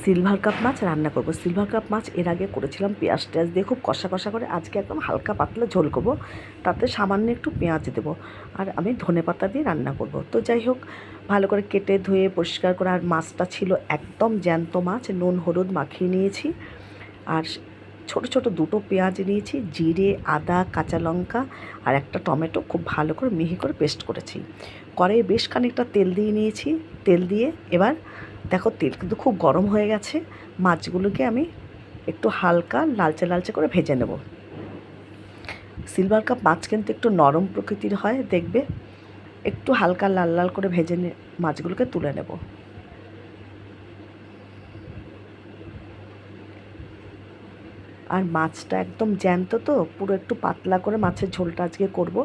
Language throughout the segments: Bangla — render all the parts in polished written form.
সিলভার কাপ মাছ রান্না করব। সিলভার কাপ মাছ এর আগে করেছিলাম পেঁয়াজ টেয়াজ দিয়ে খুব কষা কষা করে। আজকে একদম হালকা পাতলা ঝোল করব, তাতে সামান্য একটু পেঁয়াজ দেবো আর আমি ধনেপাতা দিয়ে রান্না করব। তো যাই হোক, ভালো করে কেটে ধুয়ে পরিষ্কার করে, আর মাছটা ছিল একদম জ্যান্ত মাছ, নুন হলুদ মাখিয়ে নিয়েছি। আর ছোট ছোট দুটো পেঁয়াজ নিয়েছি, জিরে আদা কাঁচা লঙ্কা আর একটা টমেটো খুব ভালো করে মিহি করে পেস্ট করেছি। কড়াইয়ে বেশ খানিকটা তেল দিয়ে নিয়েছি। তেল দিয়ে এবার দেখো, তেল কিন্তু খুব গরম হয়ে গেছে। মাছগুলোকে আমি একটু হালকা লালচে লালচে করে ভেজে নেব। সিলভার কাপ মাছ কিন্তু একটু নরম প্রকৃতির হয়, দেখবে। একটু হালকা লাল লাল করে ভেজে মাছগুলোকে তুলে নেব। আর মাছটা একদম জ্যান্ত, তো পুরো একটু পাতলা করে মাছের ঝোলটা আজকে করব।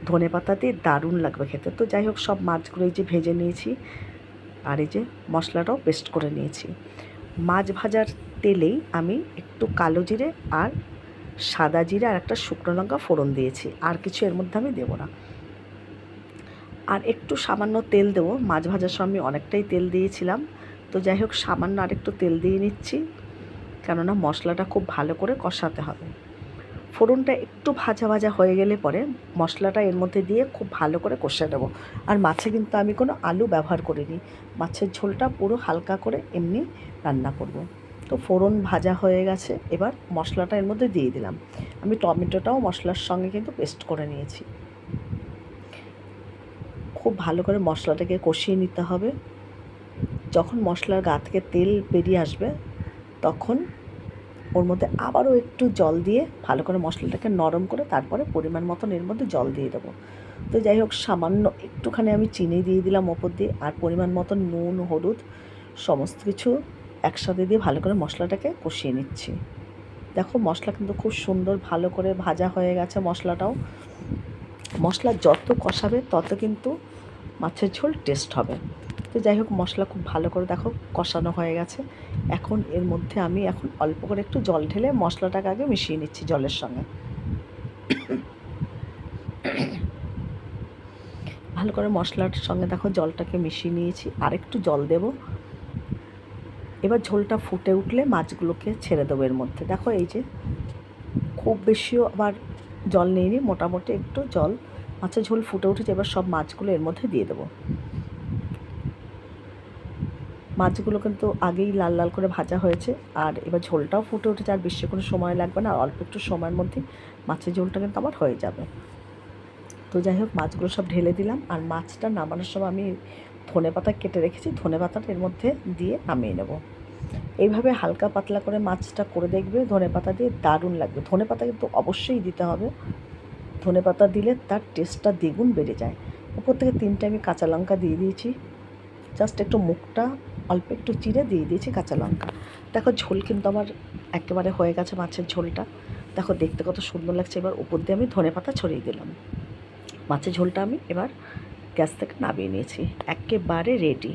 ধনেপাতা দিয়ে দারুণ লাগবে খেতে। তো যাই হোক, সব মাছগুলো এই যে ভেজে নিয়েছি, আর এই যে মশলাটাও পেস্ট করে নিয়েছি। মাছ ভাজার তেলেই আমি একটু কালো জিরে আর সাদা জিরে আর একটা শুকনো লঙ্কা ফোড়ন দিয়েছি, আর কিছু এর মধ্যে আমি দেবো না। আর একটু সামান্য তেল দেবো, মাছ ভাজার সময় আমি অনেকটাই তেল দিয়েছিলাম। তো যাই হোক, সামান্য আর একটু তেল দিয়ে নিচ্ছি, কেননা মশলাটা খুব ভালো করে কষাতে হবে। ফোড়নটা একটু ভাজা ভাজা হয়ে গেলে পরে মশলাটা এর মধ্যে দিয়ে খুব ভালো করে কষে দেবো। আর মাছে কিন্তু আমি কোনো আলু ব্যবহার করিনি, মাছের ঝোলটা পুরো হালকা করে এমনি রান্না করব। তো ফোড়ন ভাজা হয়ে গেছে, এবার মশলাটা এর মধ্যে দিয়ে দিলাম। আমি টমেটোটাও মশলার সঙ্গে কিন্তু পেস্ট করে নিয়েছি। খুব ভালো করে মশলাটাকে কষিয়ে নিতে হবে। যখন মশলার গা থেকে তেল বেরিয়ে আসবে, তখন ওর মধ্যে আবারও একটু জল দিয়ে ভালো করে মশলাটাকে নরম করে তারপরে পরিমাণ মতন এর মধ্যে জল দিয়ে দেবো। তো যাই হোক, সামান্য একটুখানি আমি চিনি দিয়ে দিলাম ওপর দিয়ে, আর পরিমাণ মতন নুন হলুদ সমস্ত কিছু একসাথে দিয়ে ভালো করে মশলাটাকে কষিয়ে নিচ্ছি। দেখো, মশলা কিন্তু খুব সুন্দর ভালো করে ভাজা হয়ে গেছে। মশলা যত কষাবে তত কিন্তু মাছের ঝোল টেস্ট হবে। তো যাই হোক, মশলা খুব ভালো করে দেখো কষানো হয়ে গেছে। এখন এর মধ্যে আমি অল্প করে একটু জল ঢেলে মশলাটাকে আগে মিশিয়ে নিচ্ছি জলের সঙ্গে। ভালো করে মশলার সঙ্গে দেখো জলটাকে মিশিয়ে নিয়েছি, আর একটু জল দেব। এবার ঝোলটা ফুটে উঠলে মাছগুলোকে ছেড়ে দেবো এর মধ্যে। দেখো, এই যে খুব বেশিও আবার জল নিইনি, মোটামুটি একটু জল। মাছের ঝোল ফুটে উঠেছে, এবার সব মাছগুলো এর মধ্যে দিয়ে দেবো। মাছগুলো কিন্তু আগেই লাল লাল করে ভাজা হয়েছে, আর এবার ঝোলটাও ফুটে উঠেছে, আর বেশি কোনো সময় লাগবে না, আর অল্প একটু সময়ের মধ্যে মাছের ঝোলটা কিন্তু আমার হয়ে যাবে। তো যাই হোক, মাছগুলো সব ঢেলে দিলাম, আর মাছটা নামানোর সময় আমি ধনেপাতা কেটে রেখেছি, ধনেপাতাটা এর মধ্যে দিয়ে নামিয়ে নেব। এইভাবে হালকা পাতলা করে মাছটা করে দেখবে, ধনেপাতা দিয়ে দারুণ লাগবে। ধনেপাতা কিন্তু অবশ্যই দিতে হবে, ধনেপাতা দিলে তার টেস্টটা দ্বিগুণ বেড়ে যায়। উপর থেকে 3টে আমি কাঁচা লঙ্কা দিয়ে দিয়েছি, জাস্ট একটু মুখটা অল্প একটু চিড়ে দিয়ে দিয়েছি কাঁচা লঙ্কা। দেখো, ঝোল কিন্তু আমার একেবারে হয়ে গেছে মাছের ঝোলটা। দেখো, দেখতে কত সুন্দর লাগছে। এবার উপর দিয়ে আমি ধনেপাতা ছড়িয়ে দিলাম। মাছের ঝোলটা আমি এবার গ্যাস থেকে নামিয়ে নিয়েছি, একেবারে রেডি।